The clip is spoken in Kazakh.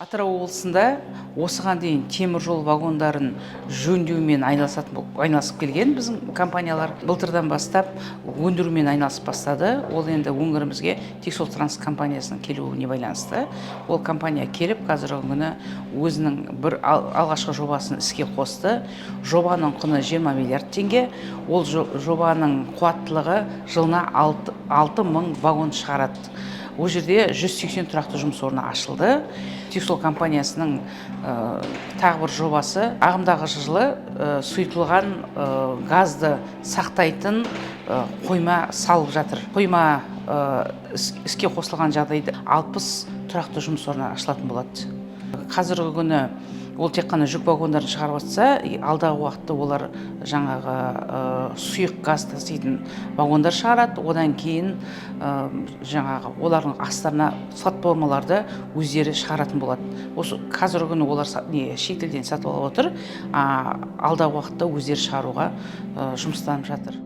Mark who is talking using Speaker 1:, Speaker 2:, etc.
Speaker 1: Атырау облысында осыған дейін темір жол вагондарын жөндеумен айналысып келген біздің компаниялар былтырдан бастап өндірумен айналысып бастады. Ол енді өңірімізге Тексолтранс компаниясының келуіне байланысты. Ол компания келіп, қазіргі күні өзінің бір алғашқы жобасын іске қосты. Жобаның құны 20 миллиард теңге. Ол жобаның қуаттылығы жылына 6 мың вагон шығарады. Ол жерде 180 тұрақты жұмыс орны ашылды. Тексол компаниясының тағы бір жобасы ағымдағы жылы сұйытылған газды сақтайтын қойма салып жатыр. Қойма іске қосылған жағдайда 60 тұрақты жұмыс орны ашылатын болады. Қазіргі күні ол тек қана жүк вагондарын шығарып жатса, алдағы уақытта олар жаңағы сұйық газ таситын вагондар шығарады. Одан кейін жаңағы олардың астарына платформаларды өздері шығаратын болады. Осы қазіргі күні олар шетелден сатып алып отыр, алдағы уақытта өздері шығаруға жұмыстанып жатыр.